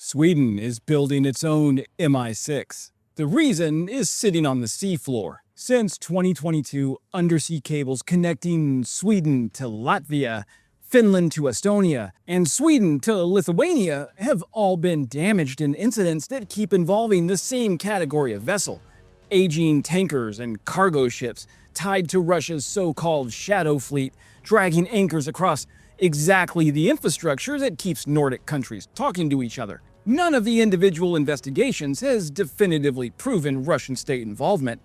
Sweden is building its own Mi-6. The reason is sitting on the seafloor. Since 2022, undersea cables connecting Sweden to Latvia, Finland to Estonia, and Sweden to Lithuania have all been damaged in incidents that keep involving the same category of vessel: aging tankers and cargo ships tied to Russia's so-called shadow fleet, dragging anchors across exactly the infrastructure that keeps Nordic countries talking to each other. None of the individual investigations has definitively proven Russian state involvement.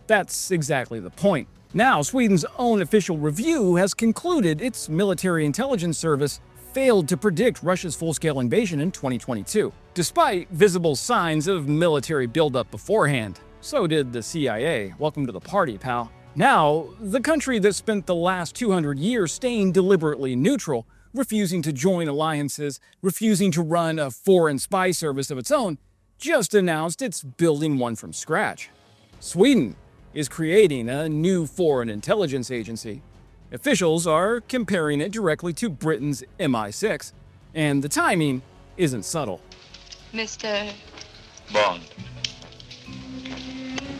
That's exactly the point. Now, Sweden's own official review has concluded its military intelligence service failed to predict Russia's full-scale invasion in 2022, despite visible signs of military buildup beforehand. So did the CIA. Welcome to the party, pal. Now, the country that spent the last 200 years staying deliberately neutral, refusing to join alliances, refusing to run a foreign spy service of its own, just announced it's building one from scratch. Sweden is creating a new foreign intelligence agency. Officials are comparing it directly to Britain's Mi-6, and the timing isn't subtle. Mr. Bond.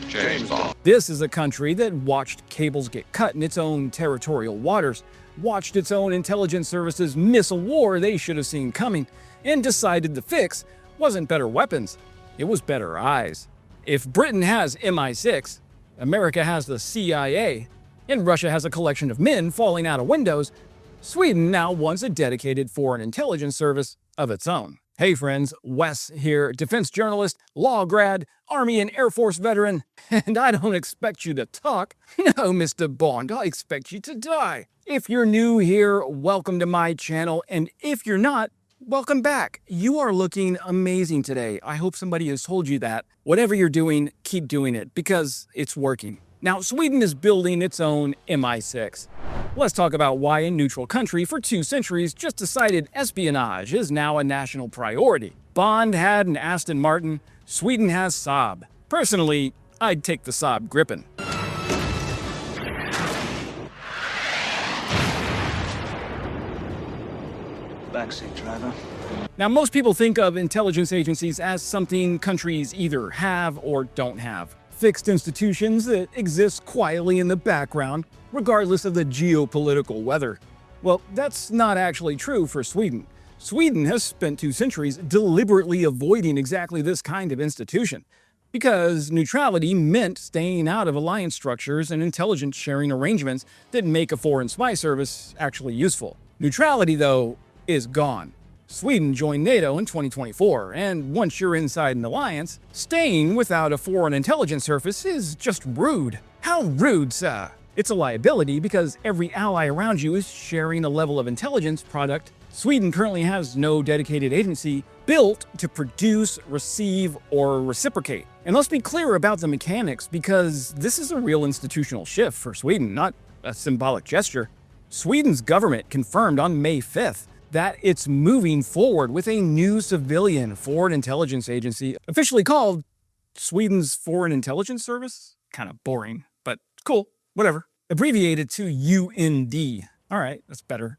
James Bond. This is a country that watched cables get cut in its own territorial waters, watched its own intelligence services miss a war they should have seen coming, and decided the fix wasn't better weapons, it was better eyes. If Britain has Mi-6, America has the CIA, and Russia has a collection of men falling out of windows, Sweden now wants a dedicated foreign intelligence service of its own. Hey friends, Wes here, defense journalist, law grad, Army and Air Force veteran, and I don't expect you to talk. No, Mr. Bond, I expect you to die. If you're new here, welcome to my channel, and if you're not, welcome back. You are looking amazing today. I hope somebody has told you that. Whatever you're doing, keep doing it, because it's working. Now, Sweden is building its own Mi-6. Let's talk about why a neutral country for 2 centuries just decided espionage is now a national priority. Bond had an Aston Martin, Sweden has Saab. Personally, I'd take the Saab Gripen. Backseat driver. Now, most people think of intelligence agencies as something countries either have or don't have. Fixed institutions that exist quietly in the background, regardless of the geopolitical weather. Well, that's not actually true for Sweden. Sweden has spent 2 centuries deliberately avoiding exactly this kind of institution, because neutrality meant staying out of alliance structures and intelligence sharing arrangements that make a foreign spy service actually useful. Neutrality, though, is gone. Sweden joined NATO in 2024, and once you're inside an alliance, staying without a foreign intelligence service is just rude. How rude, sir? It's a liability because every ally around you is sharing a level of intelligence product. Sweden currently has no dedicated agency built to produce, receive, or reciprocate. And let's be clear about the mechanics, because this is a real institutional shift for Sweden, not a symbolic gesture. Sweden's government confirmed on May 5th that it's moving forward with a new civilian foreign intelligence agency, officially called Sweden's Foreign Intelligence Service. Kind of boring, but cool, whatever. Abbreviated to UND. All right, that's better.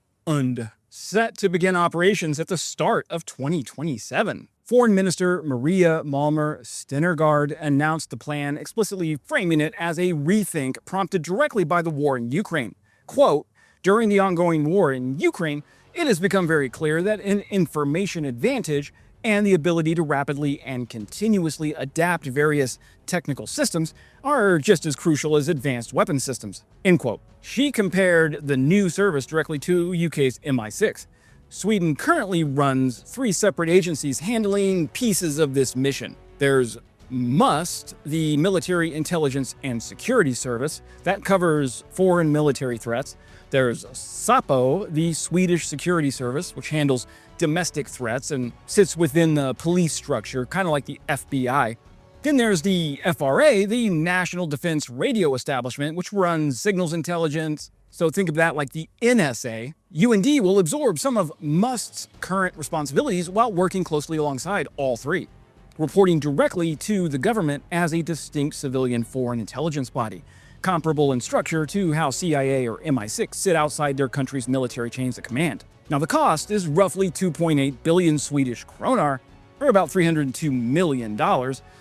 Set to begin operations at the start of 2027. Foreign Minister Maria Malmer Stenergaard announced the plan, explicitly framing it as a rethink prompted directly by the war in Ukraine. Quote, "During the ongoing war in Ukraine, it has become very clear that an information advantage and the ability to rapidly and continuously adapt various technical systems are just as crucial as advanced weapon systems." End quote. She compared the new service directly to UK's Mi-6. Sweden currently runs 3 separate agencies handling pieces of this mission. There's MUST, the Military Intelligence and Security Service, that covers foreign military threats. There's SAPO, the Swedish Security Service, which handles domestic threats and sits within the police structure, kind of like the FBI. Then there's the FRA, the National Defense Radio Establishment, which runs signals intelligence. So think of that like the NSA. UND will absorb some of MUST's current responsibilities while working closely alongside all 3, reporting directly to the government as a distinct civilian foreign intelligence body, comparable in structure to how CIA or Mi-6 sit outside their country's military chains of command. Now, the cost is roughly 2.8 billion Swedish kroner, or about $302 million,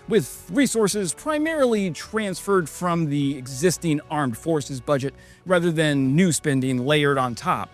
with resources primarily transferred from the existing armed forces budget rather than new spending layered on top.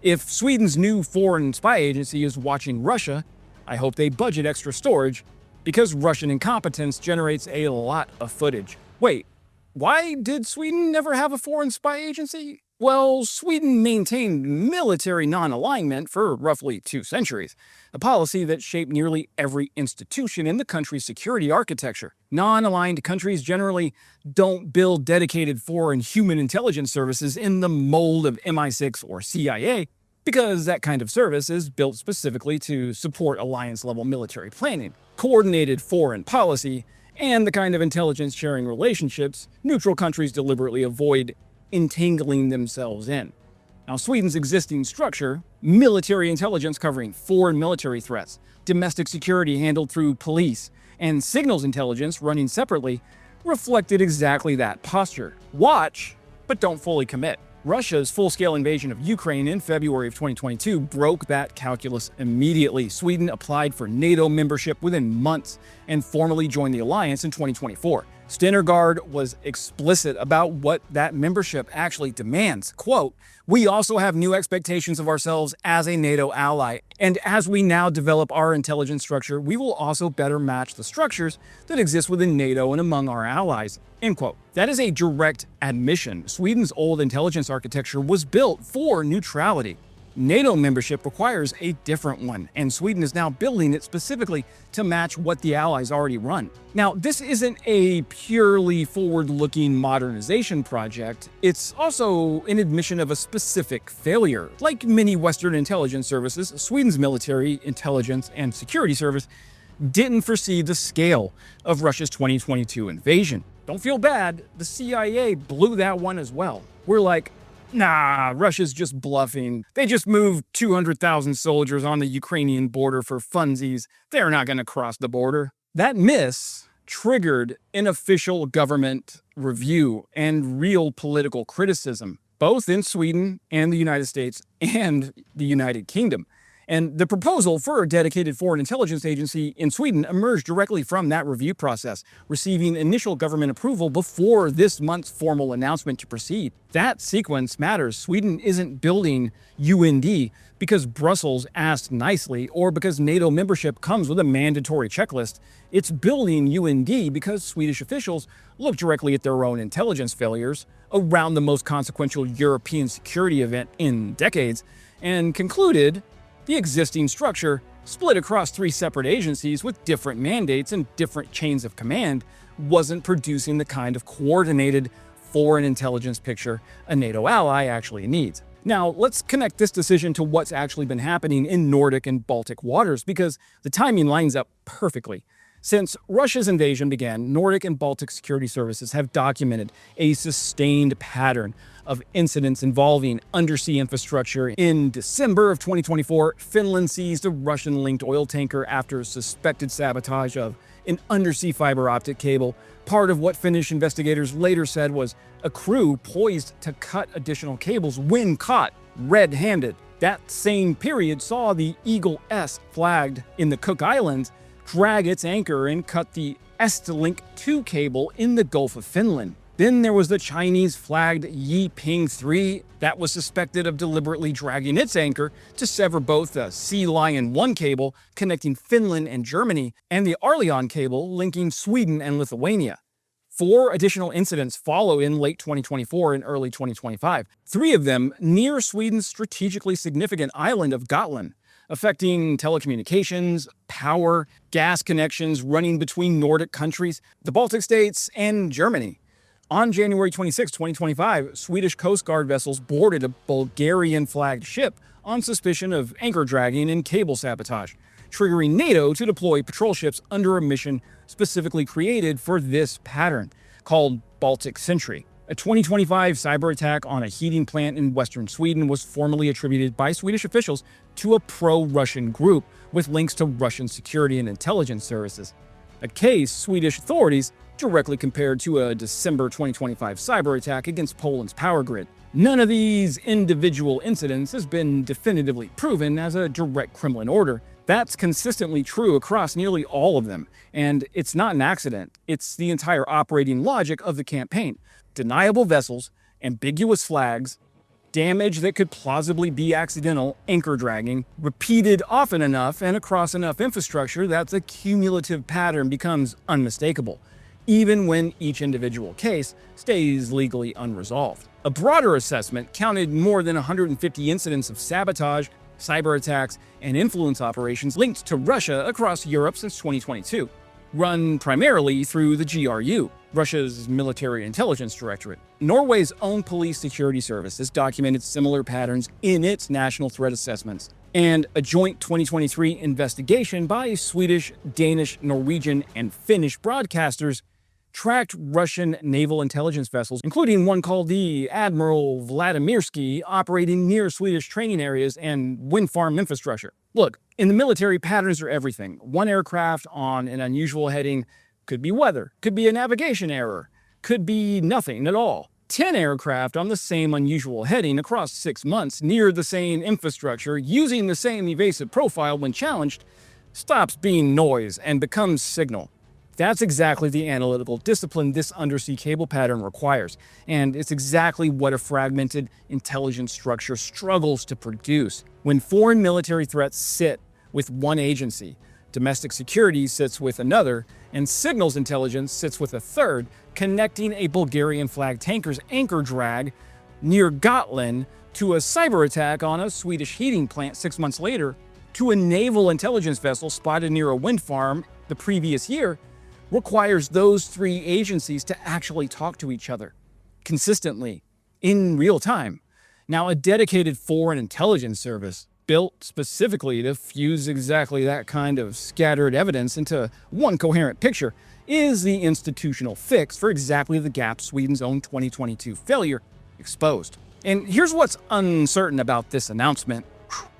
If Sweden's new foreign spy agency is watching Russia, I hope they budget extra storage, because Russian incompetence generates a lot of footage. Wait, why did Sweden never have a foreign spy agency? Well, Sweden maintained military non-alignment for roughly 2 centuries, a policy that shaped nearly every institution in the country's security architecture. Non-aligned countries generally don't build dedicated foreign human intelligence services in the mold of MI6 or CIA, because that kind of service is built specifically to support alliance-level military planning, coordinated foreign policy, and the kind of intelligence-sharing relationships neutral countries deliberately avoid entangling themselves in. Now, Sweden's existing structure, military intelligence covering foreign military threats, domestic security handled through police, and signals intelligence running separately, reflected exactly that posture. Watch, but don't fully commit. Russia's full-scale invasion of Ukraine in February of 2022 broke that calculus immediately. Sweden applied for NATO membership within months and formally joined the alliance in 2024. Stennergaard was explicit about what that membership actually demands. Quote, "We also have new expectations of ourselves as a NATO ally, and as we now develop our intelligence structure, we will also better match the structures that exist within NATO and among our allies." End quote. That is a direct admission. Sweden's old intelligence architecture was built for neutrality. NATO membership requires a different one, and Sweden is now building it specifically to match what the allies already run. Now, this isn't a purely forward-looking modernization project. It's also an admission of a specific failure. Like many Western intelligence services, Sweden's military, intelligence, and security service didn't foresee the scale of Russia's 2022 invasion. Don't feel bad, the CIA blew that one as well. We're like, nah, Russia's just bluffing. They just moved 200,000 soldiers on the Ukrainian border for funsies. They're not going to cross the border. That miss triggered an official government review and real political criticism, both in Sweden and the United States and the United Kingdom. And the proposal for a dedicated foreign intelligence agency in Sweden emerged directly from that review process, receiving initial government approval before this month's formal announcement to proceed. That sequence matters. Sweden isn't building UND because Brussels asked nicely or because NATO membership comes with a mandatory checklist. It's building UND because Swedish officials looked directly at their own intelligence failures around the most consequential European security event in decades and concluded the existing structure, split across 3 separate agencies with different mandates and different chains of command, wasn't producing the kind of coordinated foreign intelligence picture a NATO ally actually needs. Now, let's connect this decision to what's actually been happening in Nordic and Baltic waters, because the timing lines up perfectly. Since Russia's invasion began, Nordic and Baltic security services have documented a sustained pattern of incidents involving undersea infrastructure. In December of 2024, Finland seized a Russian-linked oil tanker after suspected sabotage of an undersea fiber optic cable, part of what Finnish investigators later said was a crew poised to cut additional cables when caught red-handed. That same period saw the Eagle S, flagged in the Cook Islands, drag its anchor and cut the Estlink 2 cable in the Gulf of Finland. Then there was the Chinese-flagged Yiping 3 that was suspected of deliberately dragging its anchor to sever both the Sea Lion 1 cable connecting Finland and Germany and the Arleon cable linking Sweden and Lithuania. 4 additional incidents follow in late 2024 and early 2025, 3 of them near Sweden's strategically significant island of Gotland, affecting telecommunications, power, gas connections running between Nordic countries, the Baltic states, and Germany. On January 26, 2025, Swedish Coast Guard vessels boarded a Bulgarian-flagged ship on suspicion of anchor dragging and cable sabotage, triggering NATO to deploy patrol ships under a mission specifically created for this pattern, called Baltic Sentry. A 2025 cyber attack on a heating plant in western Sweden was formally attributed by Swedish officials to a pro-Russian group with links to Russian security and intelligence services, a case Swedish authorities directly compared to a December 2025 cyber attack against Poland's power grid. None of these individual incidents has been definitively proven as a direct Kremlin order, That's consistently true across nearly all of them, and it's not an accident. It's the entire operating logic of the campaign. Deniable vessels, ambiguous flags, damage that could plausibly be accidental, anchor dragging, repeated often enough and across enough infrastructure that the cumulative pattern becomes unmistakable, even when each individual case stays legally unresolved. A broader assessment counted more than 150 incidents of sabotage, cyber attacks, and influence operations linked to Russia across Europe since 2022, run primarily through the GRU, Russia's military intelligence directorate. Norway's own police security service has documented similar patterns in its national threat assessments, and a joint 2023 investigation by Swedish, Danish, Norwegian, and Finnish broadcasters tracked Russian naval intelligence vessels, including one called the Admiral Vladimirsky, operating near Swedish training areas and wind farm infrastructure. Look, in the military, patterns are everything. One aircraft on an unusual heading could be weather, could be a navigation error, could be nothing at all. 10 aircraft on the same unusual heading across 6 months near the same infrastructure using the same evasive profile when challenged stops being noise and becomes signal. That's exactly the analytical discipline this undersea cable pattern requires, and it's exactly what a fragmented intelligence structure struggles to produce. When foreign military threats sit with one agency, domestic security sits with another, and signals intelligence sits with a third, connecting a Bulgarian flag tanker's anchor drag near Gotland to a cyber attack on a Swedish heating plant 6 months later, to a naval intelligence vessel spotted near a wind farm the previous year, requires those three agencies to actually talk to each other consistently, in real time. Now, a dedicated foreign intelligence service built specifically to fuse exactly that kind of scattered evidence into one coherent picture is the institutional fix for exactly the gap Sweden's own 2022 failure exposed. And here's what's uncertain about this announcement.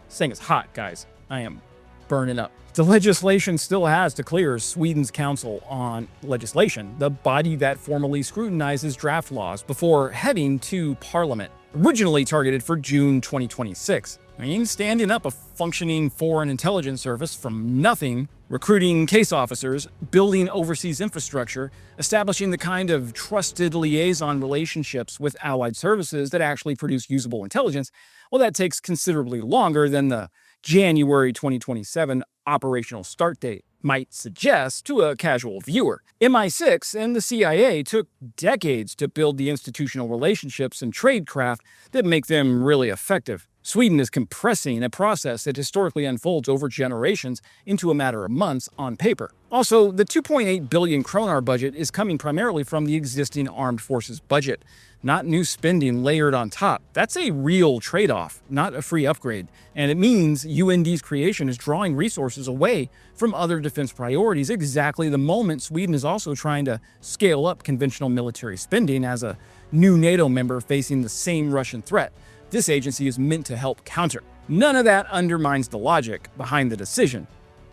This thing is hot, guys. I am burning up. The legislation still has to clear Sweden's Council on Legislation, the body that formally scrutinizes draft laws before heading to Parliament, originally targeted for June 2026. I mean, standing up a functioning foreign intelligence service from nothing, recruiting case officers, building overseas infrastructure, establishing the kind of trusted liaison relationships with allied services that actually produce usable intelligence, well, that takes considerably longer than the January 2027 operational start date might suggest to a casual viewer. MI6 and the CIA took decades to build the institutional relationships and tradecraft that make them really effective. Sweden is compressing a process that historically unfolds over generations into a matter of months on paper. Also, the 2.8 billion kroner budget is coming primarily from the existing armed forces budget, not new spending layered on top. That's a real trade-off, not a free upgrade. And it means UND's creation is drawing resources away from other defense priorities exactly the moment Sweden is also trying to scale up conventional military spending as a new NATO member facing the same Russian threat this agency is meant to help counter. None of that undermines the logic behind the decision.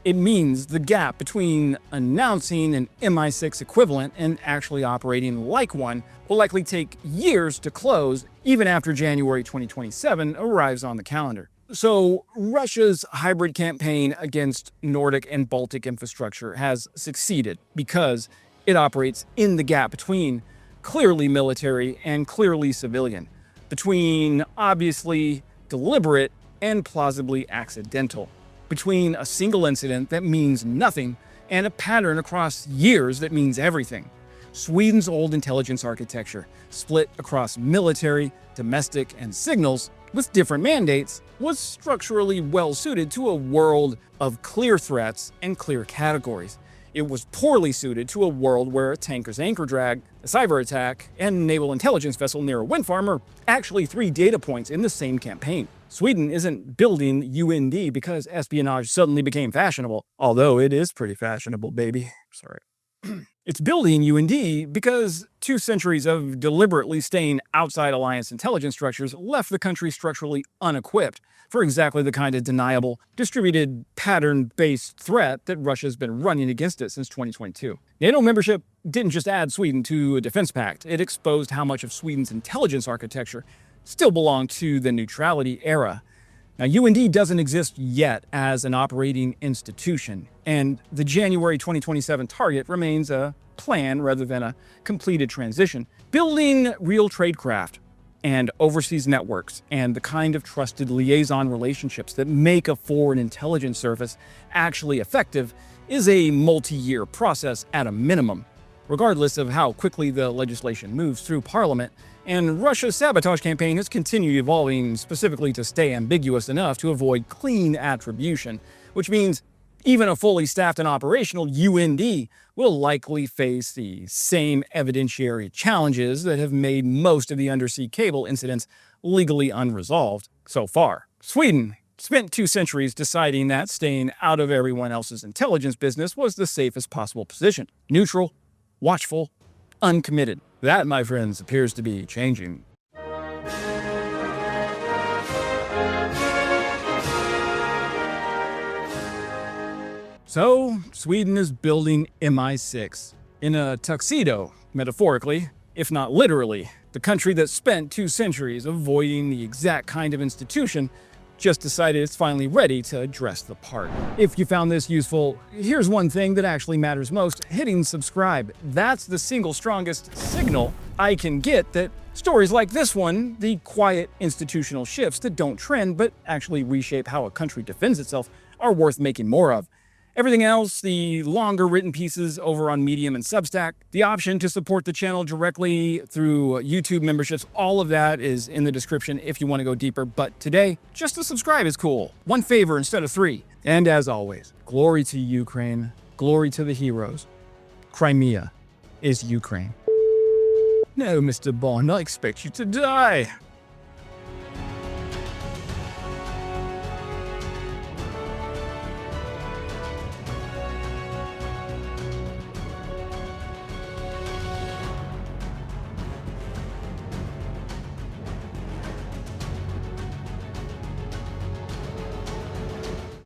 It means the gap between announcing an MI6 equivalent and actually operating like one will likely take years to close, even after January 2027 arrives on the calendar. So, Russia's hybrid campaign against Nordic and Baltic infrastructure has succeeded because it operates in the gap between clearly military and clearly civilian, between obviously deliberate and plausibly accidental, between a single incident that means nothing and a pattern across years that means everything. Sweden's old intelligence architecture, split across military, domestic, and signals with different mandates, was structurally well suited to a world of clear threats and clear categories. It was poorly suited to a world where a tanker's anchor drag, a cyber attack, and a naval intelligence vessel near a wind farm are actually 3 data points in the same campaign. Sweden isn't building UND because espionage suddenly became fashionable, although it is pretty fashionable, baby. Sorry. It's building UND because 2 centuries of deliberately staying outside alliance intelligence structures left the country structurally unequipped for exactly the kind of deniable, distributed, pattern-based threat that Russia's been running against it since 2022. NATO membership didn't just add Sweden to a defense pact, it exposed how much of Sweden's intelligence architecture still belonged to the neutrality era. Now, UND doesn't exist yet as an operating institution, and the January 2027 target remains a plan rather than a completed transition. Building real tradecraft and overseas networks and the kind of trusted liaison relationships that make a foreign intelligence service actually effective is a multi-year process at a minimum, regardless of how quickly the legislation moves through Parliament. And Russia's sabotage campaign has continued evolving specifically to stay ambiguous enough to avoid clean attribution, which means even a fully staffed and operational UND will likely face the same evidentiary challenges that have made most of the undersea cable incidents legally unresolved so far. Sweden spent 2 centuries deciding that staying out of everyone else's intelligence business was the safest possible position. Neutral, watchful, uncommitted. That, my friends, appears to be changing. So, Sweden is building MI6 in a tuxedo, metaphorically, if not literally. The country that spent 2 centuries avoiding the exact kind of institution just decided it's finally ready to dress the part. If you found this useful, here's one thing that actually matters most: hitting subscribe. That's the single strongest signal I can get that stories like this one, the quiet institutional shifts that don't trend but actually reshape how a country defends itself, are worth making more of. Everything else, the longer written pieces over on Medium and Substack, the option to support the channel directly through YouTube memberships, all of that is in the description if you want to go deeper. But today, just to subscribe is cool. 1 favor instead of 3. And as always, glory to Ukraine, glory to the heroes. Crimea is Ukraine. No, Mr. Bond, I expect you to die.